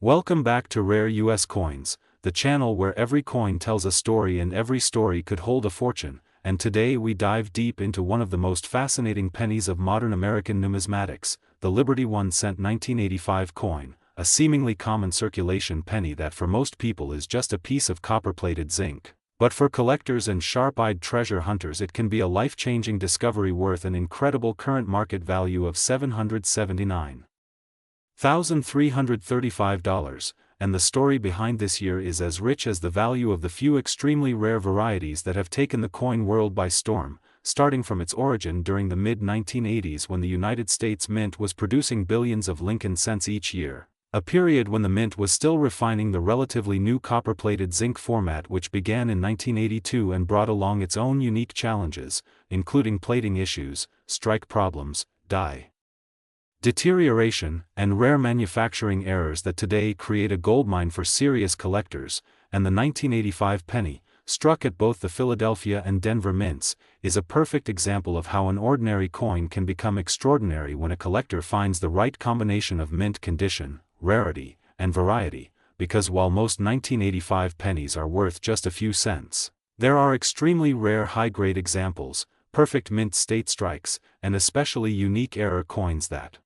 Welcome back to Rare US Coins, the channel where every coin tells a story and every story could hold a fortune, and today we dive deep into one of the most fascinating pennies of modern American numismatics, the Liberty 1 cent 1985 coin, a seemingly common circulation penny that for most people is just a piece of copper-plated zinc. But for collectors and sharp-eyed treasure hunters it can be a life-changing discovery worth an incredible current market value of $779,335, and the story behind this year is as rich as the value of the few extremely rare varieties that have taken the coin world by storm, starting from its origin during the mid-1980s when the United States Mint was producing billions of Lincoln cents each year, a period when the Mint was still refining the relatively new copper-plated zinc format which began in 1982 and brought along its own unique challenges, including plating issues, strike problems, die deterioration, and rare manufacturing errors that today create a goldmine for serious collectors, and the 1985 penny, struck at both the Philadelphia and Denver mints, is a perfect example of how an ordinary coin can become extraordinary when a collector finds the right combination of mint condition, rarity, and variety, because while most 1985 pennies are worth just a few cents, there are extremely rare high-grade examples, perfect mint state strikes, and especially unique error coins that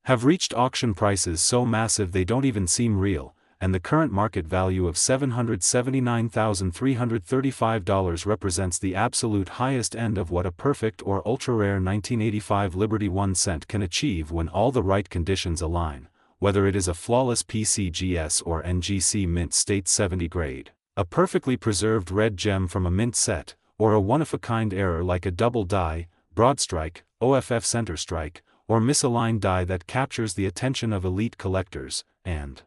have reached auction prices so massive they don't even seem real, and the current market value of $779,335 represents the absolute highest end of what a perfect or ultra-rare 1985 Liberty 1 cent can achieve when all the right conditions align, whether it is a flawless PCGS or NGC mint state 70 grade, a perfectly preserved red gem from a mint set, or a one-of-a-kind error like a double die, broad strike, OFF center strike, or misaligned die that captures the attention of elite collectors, and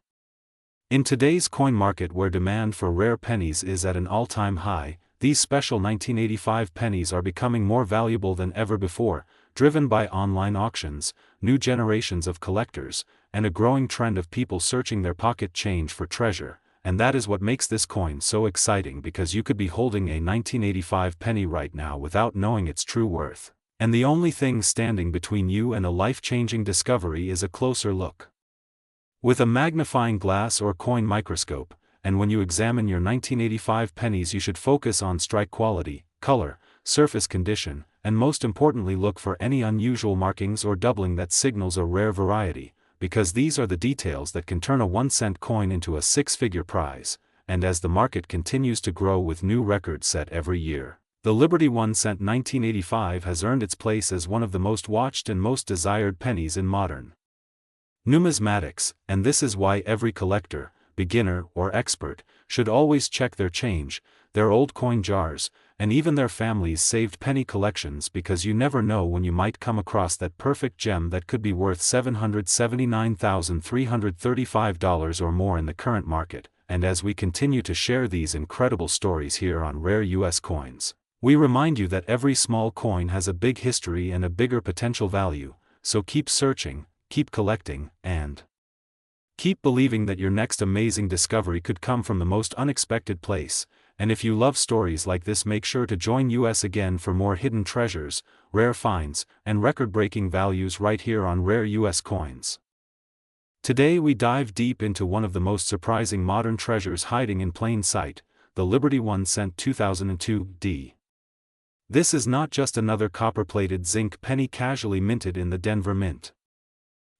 in today's coin market where demand for rare pennies is at an all-time high, these special 1985 pennies are becoming more valuable than ever before, driven by online auctions, new generations of collectors, and a growing trend of people searching their pocket change for treasure, and that is what makes this coin so exciting because you could be holding a 1985 penny right now without knowing its true worth. And the only thing standing between you and a life-changing discovery is a closer look. With a magnifying glass or coin microscope, and when you examine your 1985 pennies you should focus on strike quality, color, surface condition, and most importantly look for any unusual markings or doubling that signals a rare variety, because these are the details that can turn a 1-cent coin into a six-figure prize, and as the market continues to grow with new records set every year, the Liberty 1 cent 1985 has earned its place as one of the most watched and most desired pennies in modern numismatics, and this is why every collector, beginner or expert, should always check their change, their old coin jars, and even their family's saved penny collections because you never know when you might come across that perfect gem that could be worth $779,335 or more in the current market. And as we continue to share these incredible stories here on Rare US Coins, we remind you that every small coin has a big history and a bigger potential value, so keep searching, keep collecting, and keep believing that your next amazing discovery could come from the most unexpected place. And if you love stories like this, make sure to join us again for more hidden treasures, rare finds, and record-breaking values right here on Rare US Coins. Today we dive deep into one of the most surprising modern treasures hiding in plain sight, the Liberty 1 cent 2002 D. This is not just another copper-plated zinc penny casually minted in the Denver Mint.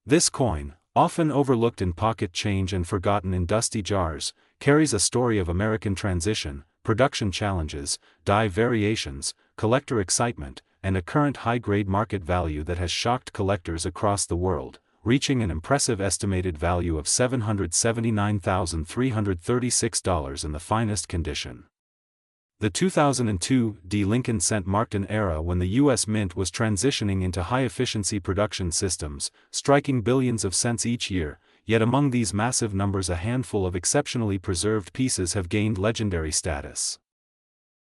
This coin, often overlooked in pocket change and forgotten in dusty jars, carries a story of American transition, production challenges, die variations, collector excitement, and a current high-grade market value that has shocked collectors across the world, reaching an impressive estimated value of $779,336 in the finest condition. The 2002 D Lincoln cent marked an era when the U.S. Mint was transitioning into high-efficiency production systems, striking billions of cents each year, yet among these massive numbers a handful of exceptionally preserved pieces have gained legendary status.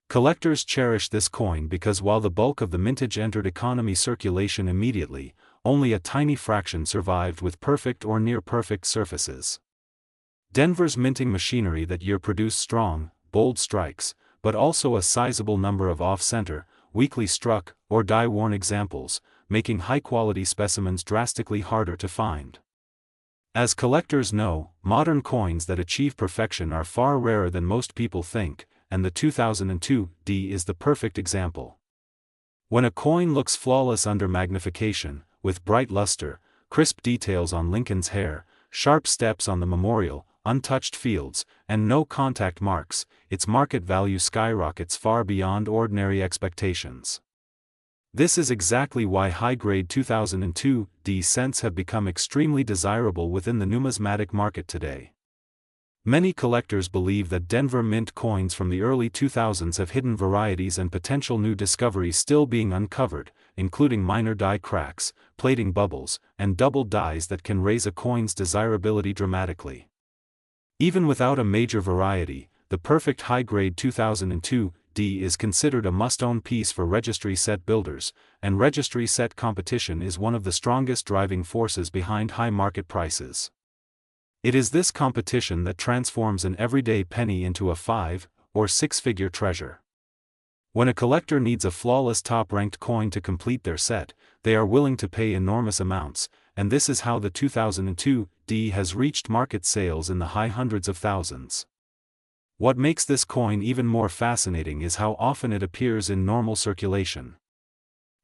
Collectors cherish this coin because while the bulk of the mintage entered economy circulation immediately, only a tiny fraction survived with perfect or near-perfect surfaces. Denver's minting machinery that year produced strong, bold strikes, but also a sizable number of off-center, weakly struck, or die-worn examples, making high-quality specimens drastically harder to find. As collectors know, modern coins that achieve perfection are far rarer than most people think, and the 2002 D is the perfect example. When a coin looks flawless under magnification, with bright luster, crisp details on Lincoln's hair, sharp steps on the memorial, untouched fields, and no contact marks, its market value skyrockets far beyond ordinary expectations. This is exactly why high-grade 2002 D cents have become extremely desirable within the numismatic market today. Many collectors believe that Denver Mint coins from the early 2000s have hidden varieties and potential new discoveries still being uncovered, including minor die cracks, plating bubbles, and double dies that can raise a coin's desirability dramatically. Even without a major variety, the perfect high-grade 2002 D is considered a must-own piece for registry set builders, and registry set competition is one of the strongest driving forces behind high market prices. It is this competition that transforms an everyday penny into a 5- or 6-figure treasure. When a collector needs a flawless top-ranked coin to complete their set, they are willing to pay enormous amounts, and this is how the 2002 D has reached market sales in the high hundreds of thousands. What makes this coin even more fascinating is how often it appears in normal circulation.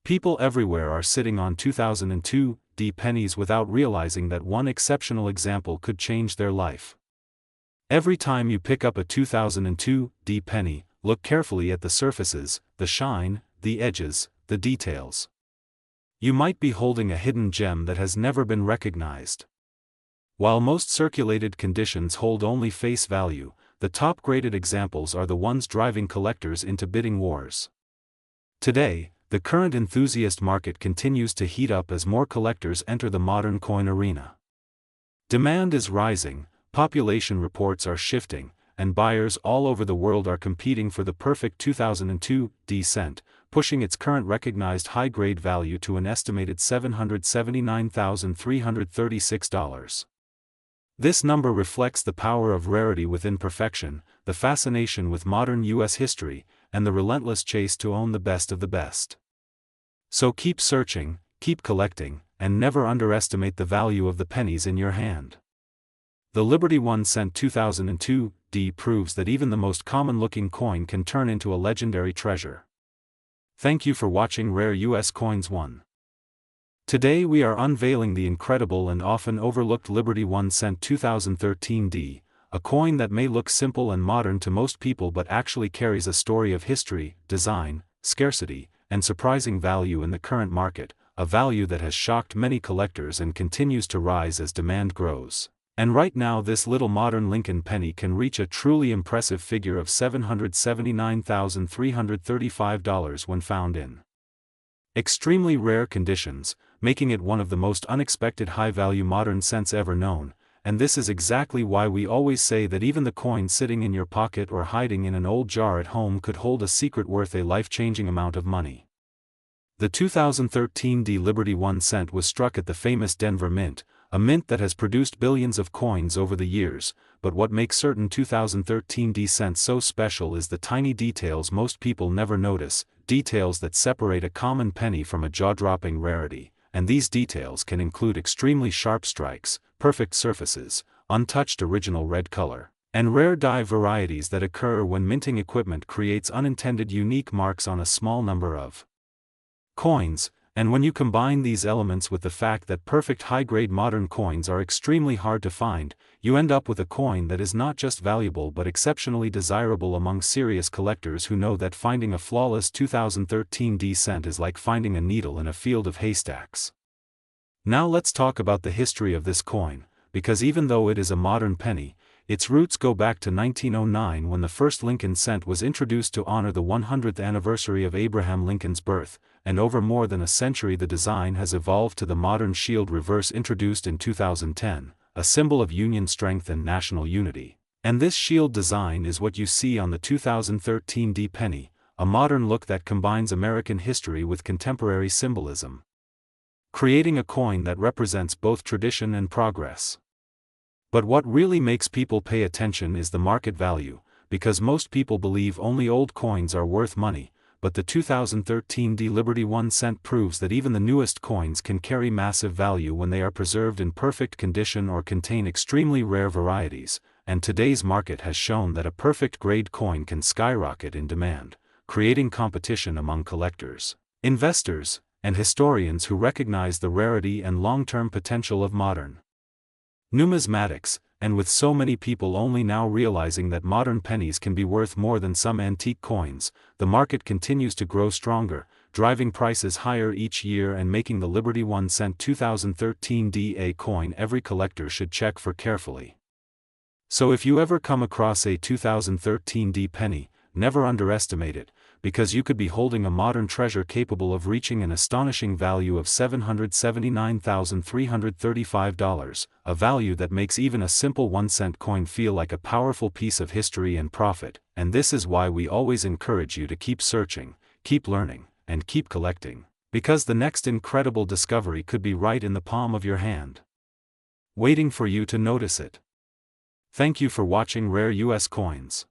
People everywhere are sitting on 2002 D pennies without realizing that one exceptional example could change their life. Every time you pick up a 2002 D penny, look carefully at the surfaces, the shine, the edges, the details. You might be holding a hidden gem that has never been recognized. While most circulated conditions hold only face value, the top-graded examples are the ones driving collectors into bidding wars. Today, the current enthusiast market continues to heat up as more collectors enter the modern coin arena. Demand is rising, population reports are shifting, and buyers all over the world are competing for the perfect 2002 D cent, pushing its current recognized high-grade value to an estimated $779,336. This number reflects the power of rarity within perfection, the fascination with modern U.S. history, and the relentless chase to own the best of the best. So keep searching, keep collecting, and never underestimate the value of the pennies in your hand. The Liberty 1 cent 2002 D proves that even the most common-looking coin can turn into a legendary treasure. Thank you for watching Rare U.S. Coins 1. Today we are unveiling the incredible and often overlooked Liberty 1 cent 2013 D, a coin that may look simple and modern to most people but actually carries a story of history, design, scarcity, and surprising value in the current market, a value that has shocked many collectors and continues to rise as demand grows. And right now this little modern Lincoln penny can reach a truly impressive figure of $779,335 when found in extremely rare conditions, making it one of the most unexpected high-value modern cents ever known, and this is exactly why we always say that even the coin sitting in your pocket or hiding in an old jar at home could hold a secret worth a life-changing amount of money. The 2013 D Liberty 1 cent was struck at the famous Denver Mint, a mint that has produced billions of coins over the years, but what makes certain 2013 D cents so special is the tiny details most people never notice, details that separate a common penny from a jaw-dropping rarity, and these details can include extremely sharp strikes, perfect surfaces, untouched original red color, and rare die varieties that occur when minting equipment creates unintended unique marks on a small number of coins. And when you combine these elements with the fact that perfect high-grade modern coins are extremely hard to find, you end up with a coin that is not just valuable but exceptionally desirable among serious collectors who know that finding a flawless 2013 D cent is like finding a needle in a field of haystacks. Now let's talk about the history of this coin, because even though it is a modern penny, its roots go back to 1909 when the first Lincoln cent was introduced to honor the 100th anniversary of Abraham Lincoln's birth, and over more than a century the design has evolved to the modern shield reverse introduced in 2010, a symbol of Union strength and national unity. And this shield design is what you see on the 2013 D penny, a modern look that combines American history with contemporary symbolism, creating a coin that represents both tradition and progress. But what really makes people pay attention is the market value, because most people believe only old coins are worth money, but the 2013 Liberty 1 cent proves that even the newest coins can carry massive value when they are preserved in perfect condition or contain extremely rare varieties, and today's market has shown that a perfect-grade coin can skyrocket in demand, creating competition among collectors, investors, and historians who recognize the rarity and long-term potential of modern numismatics. And with so many people only now realizing that modern pennies can be worth more than some antique coins, the market continues to grow stronger, driving prices higher each year and making the Liberty 1 cent 2013 a coin every collector should check for carefully. So if you ever come across a 2013 penny, never underestimate it, because you could be holding a modern treasure capable of reaching an astonishing value of $779,335, a value that makes even a simple 1 cent coin feel like a powerful piece of history and profit. And this is why we always encourage you to keep searching, keep learning, and keep collecting, because the next incredible discovery could be right in the palm of your hand, waiting for you to notice it. Thank you for watching Rare US Coins.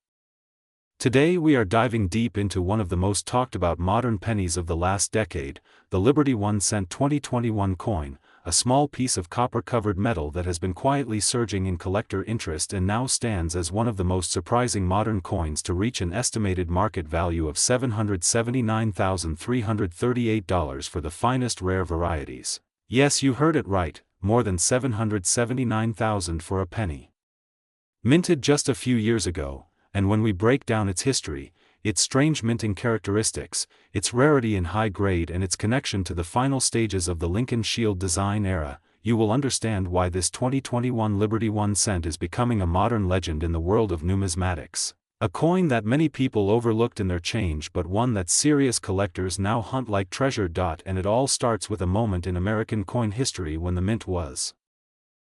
Today we are diving deep into one of the most talked about modern pennies of the last decade, the Liberty 1 cent 2021 coin, a small piece of copper-covered metal that has been quietly surging in collector interest and now stands as one of the most surprising modern coins to reach an estimated market value of $779,338 for the finest rare varieties. Yes, you heard it right, more than $779,000 for a penny. Minted just a few years ago. And when we break down its history, its strange minting characteristics, its rarity in high grade and its connection to the final stages of the Lincoln Shield design era, you will understand why this 2021 Liberty 1 cent is becoming a modern legend in the world of numismatics. A coin that many people overlooked in their change but one that serious collectors now hunt like treasure. And it all starts with a moment in American coin history when the mint was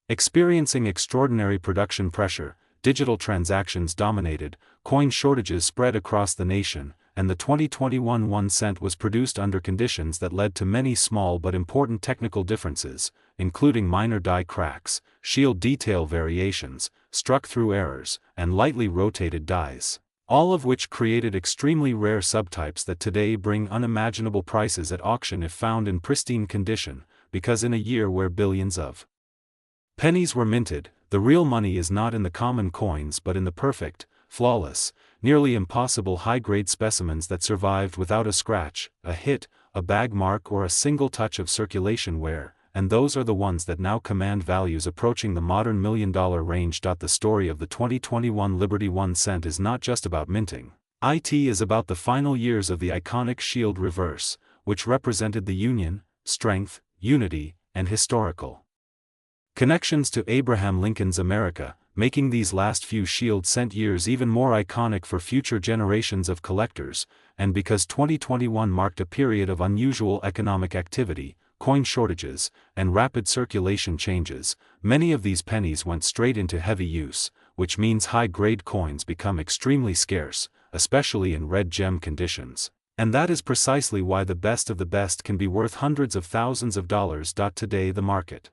experiencing extraordinary production pressure. Digital transactions dominated, coin shortages spread across the nation, and the 2021 1 cent was produced under conditions that led to many small but important technical differences, including minor die cracks, shield detail variations, struck-through errors, and lightly rotated dies, all of which created extremely rare subtypes that today bring unimaginable prices at auction if found in pristine condition, because in a year where billions of pennies were minted, the real money is not in the common coins but in the perfect, flawless, nearly impossible high-grade specimens that survived without a scratch, a hit, a bag mark or a single touch of circulation wear, and those are the ones that now command values approaching the modern $1 million range. The story of the 2021 Liberty 1 cent is not just about minting. It is about the final years of the iconic shield reverse, which represented the union, strength, unity, and historical connections to Abraham Lincoln's America, making these last few shield cent years even more iconic for future generations of collectors. And because 2021 marked a period of unusual economic activity, coin shortages, and rapid circulation changes, many of these pennies went straight into heavy use, which means high-grade coins become extremely scarce, especially in red gem conditions. And that is precisely why the best of the best can be worth hundreds of thousands of dollars. Today the market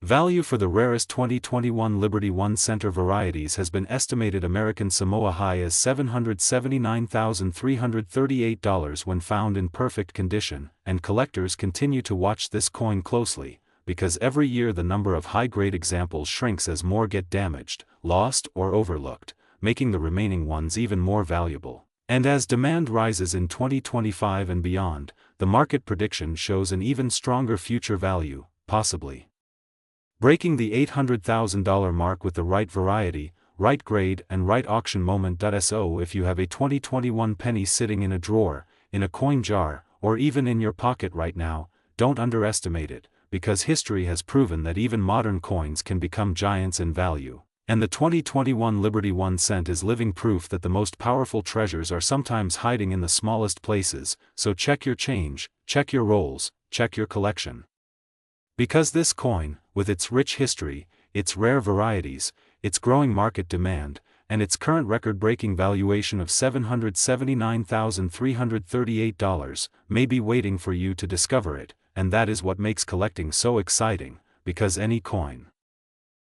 value for the rarest 2021 Liberty 1 cent varieties has been estimated American Samoa high as $779,338 when found in perfect condition, and collectors continue to watch this coin closely, because every year the number of high-grade examples shrinks as more get damaged, lost or overlooked, making the remaining ones even more valuable. And as demand rises in 2025 and beyond, the market prediction shows an even stronger future value, possibly breaking the $800,000 mark with the right variety, right grade and right auction moment. So if you have a 2021 penny sitting in a drawer, in a coin jar, or even in your pocket right now, don't underestimate it, because history has proven that even modern coins can become giants in value. And the 2021 Liberty 1 cent is living proof that the most powerful treasures are sometimes hiding in the smallest places. So check your change, check your rolls, check your collection. Because this coin, with its rich history, its rare varieties, its growing market demand, and its current record-breaking valuation of $779,338, may be waiting for you to discover it, and that is what makes collecting so exciting, because any coin